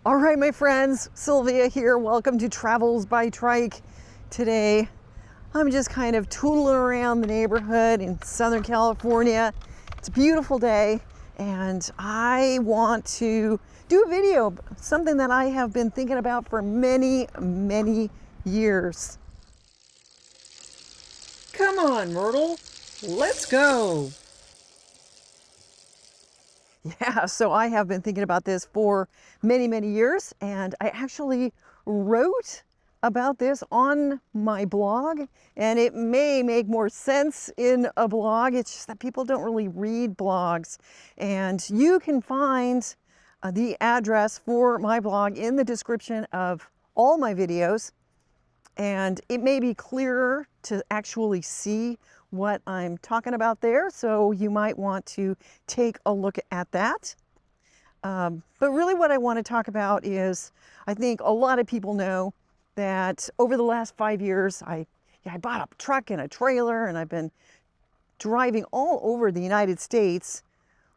All right, my friends, Sylvia here. Welcome to Travels by Trike. Today, I'm just kind of tootling around the neighborhood in Southern California. It's a beautiful day, and I want to do a video, something that I have been thinking about for many, many years. Come on, Myrtle. Let's go. Yeah, so I have been thinking about this for many, many years, and I actually wrote about this on my blog, and it may make more sense in a blog. It's just that people don't really read blogs, and you can find the address for my blog in the description of all my videos, and it may be clearer to actually see what I'm talking about there, so you might want to take a look at that. But really what I want to talk about is, I think a lot of people know that over the last 5 years, I bought a truck and a trailer, and I've been driving all over the United States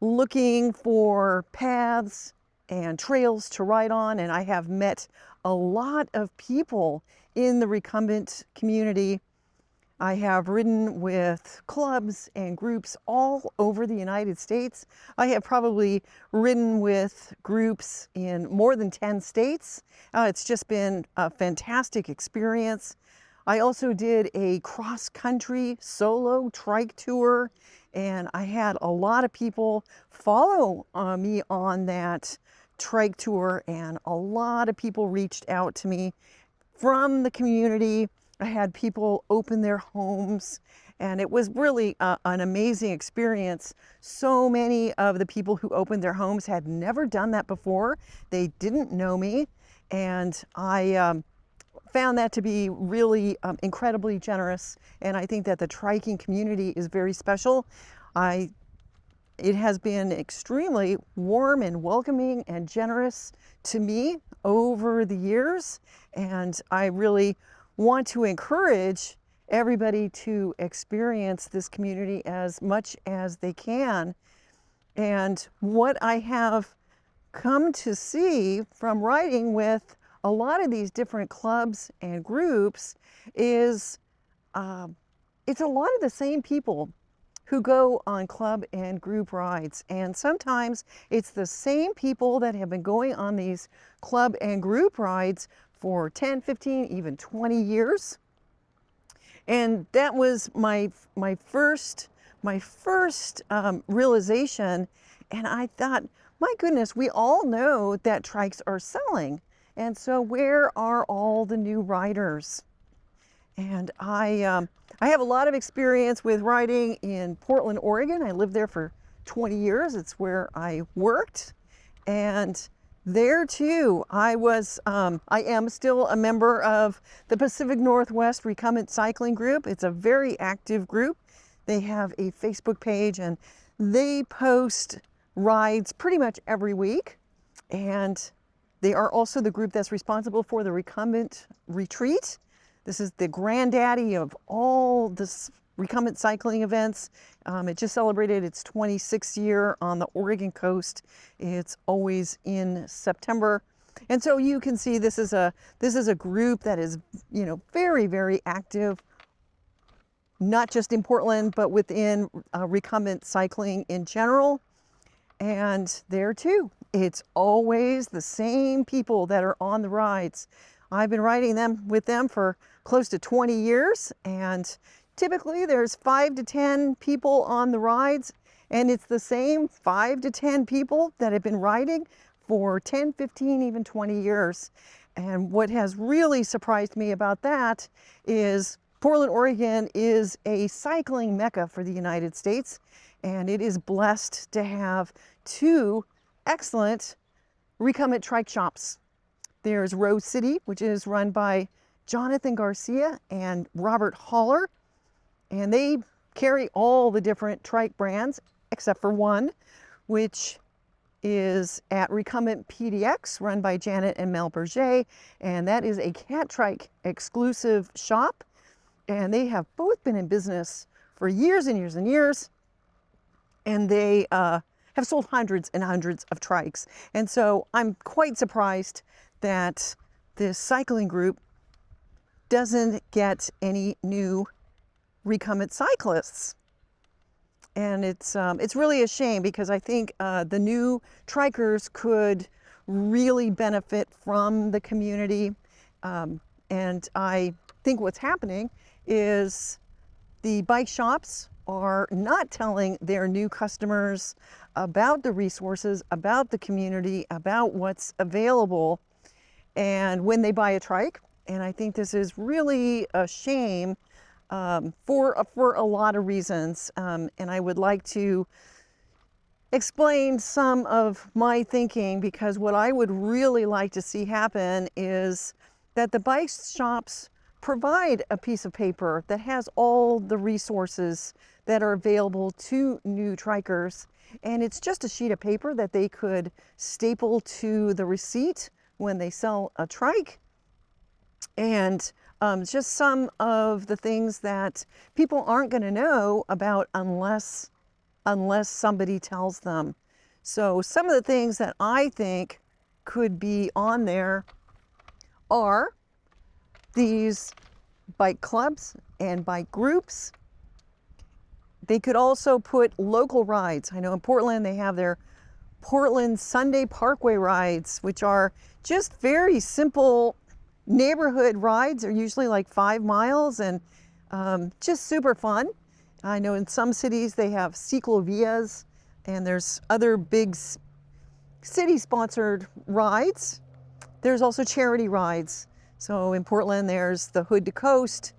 looking for paths and trails to ride on, and I have met a lot of people in the recumbent community. I have ridden with clubs and groups all over the United States. I have probably ridden with groups in more than 10 states. It's just been a fantastic experience. I also did a cross-country solo trike tour, and I had a lot of people follow me on that trike tour, and a lot of people reached out to me from the community. I had people open their homes, and it was really an amazing experience. So many of the people who opened their homes had never done that before. They didn't know me, and I found that to be really incredibly generous, and I think that the triking community is very special. It has been extremely warm and welcoming and generous to me over the years, and I really want to encourage everybody to experience this community as much as they can. And what I have come to see from riding with a lot of these different clubs and groups is it's a lot of the same people who go on club and group rides. And sometimes it's the same people that have been going on these club and group rides for 10, 15, even 20 years. And that was my first realization. And I thought, my goodness, we all know that trikes are selling. And so where are all the new riders? And I have a lot of experience with riding in Portland, Oregon. I lived there for 20 years. It's where I worked. And there too, I am still a member of the Pacific Northwest Recumbent Cycling Group. It's a very active group. They have a Facebook page, and they post rides pretty much every week. And they are also the group that's responsible for the Recumbent Retreat. This is the granddaddy of all the recumbent cycling events. It just celebrated its 26th year on the Oregon coast. It's always in September. And so you can see this is a group that is, very, very active, not just in Portland, but within recumbent cycling in general. And there too, it's always the same people that are on the rides. I've been riding with them for close to 20 years, and typically there's 5 to 10 people on the rides, and it's the same 5 to 10 people that have been riding for 10, 15, even 20 years. And what has really surprised me about that is Portland, Oregon is a cycling mecca for the United States, and it is blessed to have 2 excellent recumbent trike shops. There's Rose City, which is run by Jonathan Garcia and Robert Haller, and they carry all the different trike brands except for one, which is at Recumbent PDX, run by Janet and Mel Berger, and that is a cat trike exclusive shop, and they have both been in business for years and years and years, and they have sold hundreds and hundreds of trikes. And so I'm quite surprised that this cycling group doesn't get any new recumbent cyclists. And it's really a shame, because I think the new trikers could really benefit from the community. And I think what's happening is the bike shops are not telling their new customers about the resources, about the community, about what's available, and when they buy a trike. And I think this is really a shame for a lot of reasons. And I would like to explain some of my thinking, because what I would really like to see happen is that the bike shops provide a piece of paper that has all the resources that are available to new trikers. And it's just a sheet of paper that they could staple to the receipt when they sell a trike. And just some of the things that people aren't going to know about unless somebody tells them. So some of the things that I think could be on there are these bike clubs and bike groups. They could also put local rides. I know in Portland they have their Portland Sunday Parkway rides, which are just very simple neighborhood rides. They're usually like 5 miles and just super fun. I know in some cities they have ciclovias, and there's other big city-sponsored rides. There's also charity rides. So in Portland there's the Hood to Coast,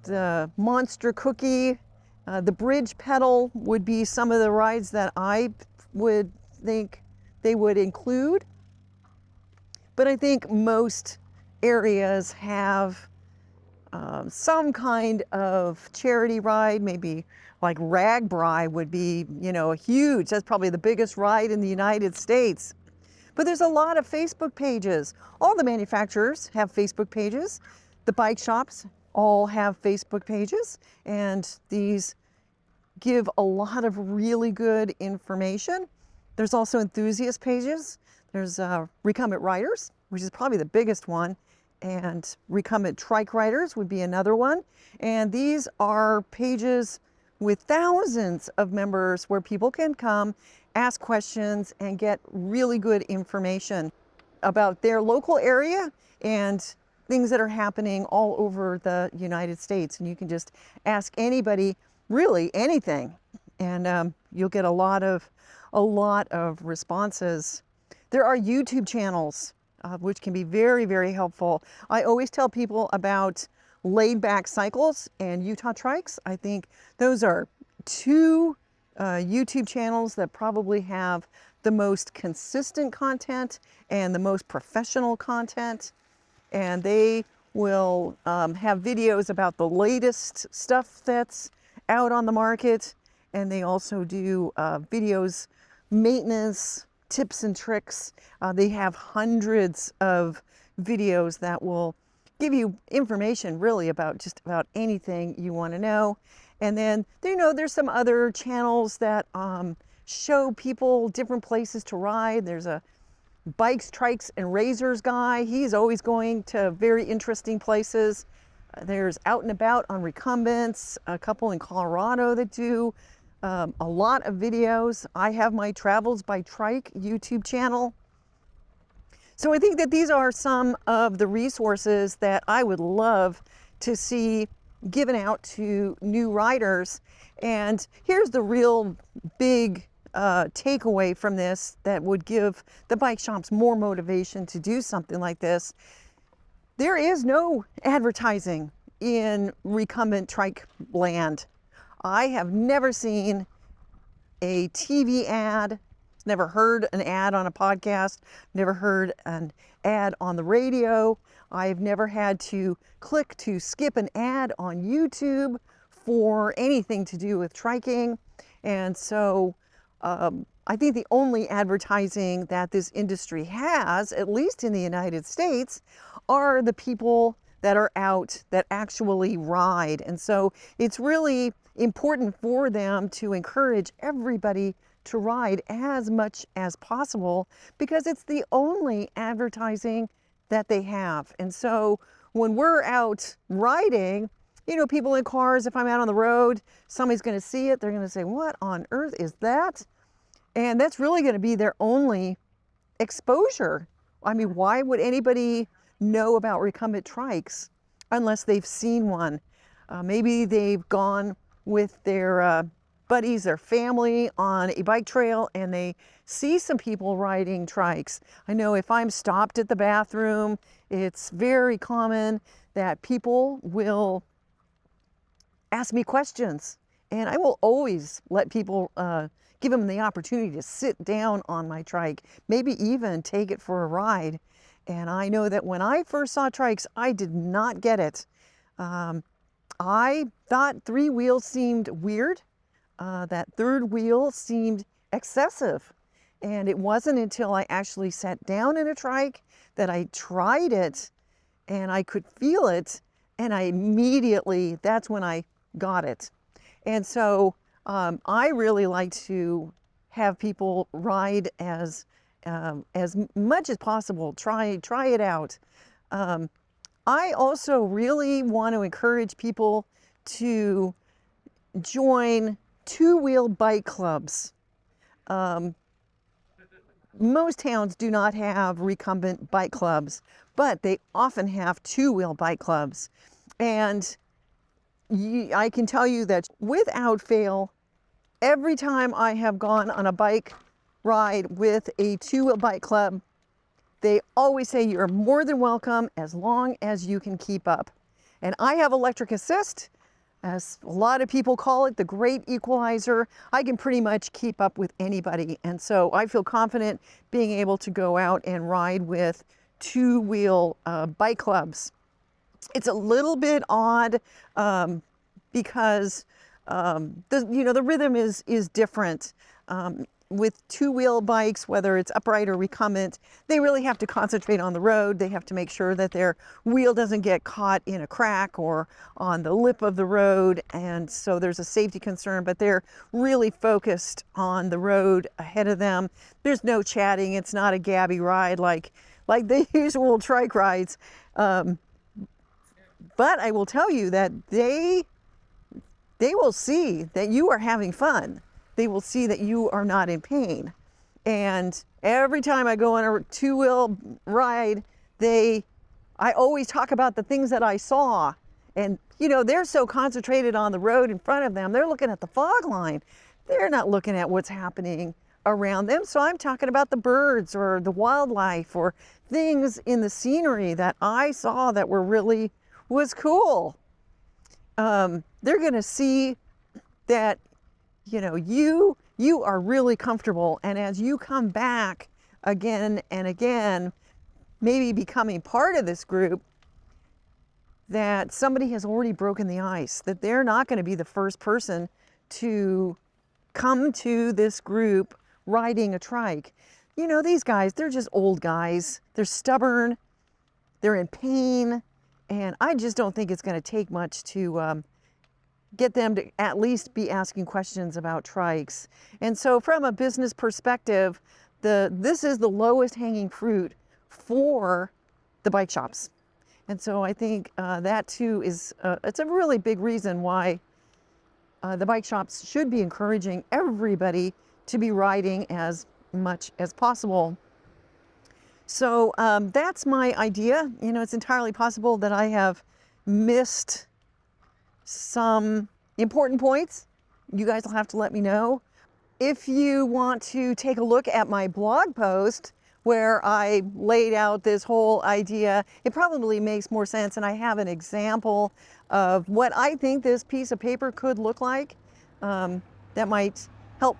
the Monster Cookie, the Bridge Pedal would be some of the rides that I would think they would include. But I think most areas have some kind of charity ride. Maybe like Ragbri would be, a huge, that's probably the biggest ride in the United States. But there's a lot of Facebook pages. All the manufacturers have Facebook pages. The bike shops all have Facebook pages, and these give a lot of really good information. There's also enthusiast pages. There's recumbent riders, which is probably the biggest one, and recumbent trike riders would be another one. And these are pages with thousands of members where people can come, ask questions, and get really good information about their local area and things that are happening all over the United States. And you can just ask anybody really anything, and you'll get a lot of responses. There are YouTube channels which can be very, very helpful. I always tell people about Laid Back Cycles and Utah Trikes. I think those are two YouTube channels that probably have the most consistent content and the most professional content. And they will have videos about the latest stuff that's out on the market. And they also do videos, maintenance, tips and tricks. They have hundreds of videos that will give you information really about just about anything you want to know. And then, there's some other channels that show people different places to ride. There's a bikes, trikes, and razors guy. He's always going to very interesting places. There's Out and About on recumbents, a couple in Colorado that do a lot of videos. I have my Travels by Trike YouTube channel. So I think that these are some of the resources that I would love to see given out to new riders. And here's the real big takeaway from this that would give the bike shops more motivation to do something like this. There is no advertising in recumbent trike land. I have never seen a TV ad, never heard an ad on a podcast, never heard an ad on the radio. I've never had to click to skip an ad on YouTube for anything to do with triking. And so I think the only advertising that this industry has, at least in the United States, are the people that are out that actually ride. And so it's really important for them to encourage everybody to ride as much as possible because it's the only advertising that they have. And so when we're out riding, you know, people in cars, if I'm out on the road, somebody's going to see it. They're going to say, what on earth is that? And that's really going to be their only exposure. I mean, why would anybody know about recumbent trikes unless they've seen one? Maybe they've gone with their buddies or family on a bike trail and they see some people riding trikes. I know if I'm stopped at the bathroom, it's very common that people will ask me questions, and I will always let people give them the opportunity to sit down on my trike, maybe even take it for a ride. And I know that when I first saw trikes, I did not get it. I thought three wheels seemed weird. That third wheel seemed excessive. And it wasn't until I actually sat down in a trike that I tried it and I could feel it, and I immediately, that's when I got it. And so I really like to have people ride as much as possible. Try it out. I also really want to encourage people to join two-wheel bike clubs. Most towns do not have recumbent bike clubs, but they often have two-wheel bike clubs. And I can tell you that without fail, every time I have gone on a bike ride with a two-wheel bike club, they always say you're more than welcome as long as you can keep up. And I have electric assist, as a lot of people call it, the great equalizer. I can pretty much keep up with anybody. And so I feel confident being able to go out and ride with two-wheel bike clubs. It's a little bit odd because the rhythm is different. With two-wheel bikes, whether it's upright or recumbent, they really have to concentrate on the road. They have to make sure that their wheel doesn't get caught in a crack or on the lip of the road, and so there's a safety concern, but they're really focused on the road ahead of them. There's no chatting. It's not a gabby ride like the usual trike rides. But I will tell you that they will see that you are having fun. They will see that you are not in pain. And every time I go on a two-wheel ride, I always talk about the things that I saw. And, you know, they're so concentrated on the road in front of them. They're looking at the fog line. They're not looking at what's happening around them. So I'm talking about the birds or the wildlife or things in the scenery that I saw that was cool. They're going to see that, you know, you are really comfortable, and as you come back again and again, maybe becoming part of this group, that somebody has already broken the ice, that they're not going to be the first person to come to this group riding a trike. You know, these guys, they're just old guys. They're stubborn, they're in pain, and I just don't think it's going to take much to get them to at least be asking questions about trikes. And so from a business perspective, this is the lowest hanging fruit for the bike shops. And so I think that too is, it's a really big reason why the bike shops should be encouraging everybody to be riding as much as possible. So that's my idea. You know, it's entirely possible that I have missed some important points. You guys will have to let me know. If you want to take a look at my blog post where I laid out this whole idea, it probably makes more sense, and I have an example of what I think this piece of paper could look like. That might help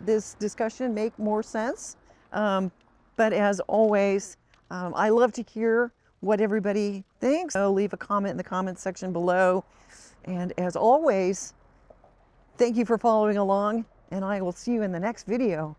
this discussion make more sense. But as always, I love to hear what everybody thinks. So leave a comment in the comments section below. And as always, thank you for following along, and I will see you in the next video.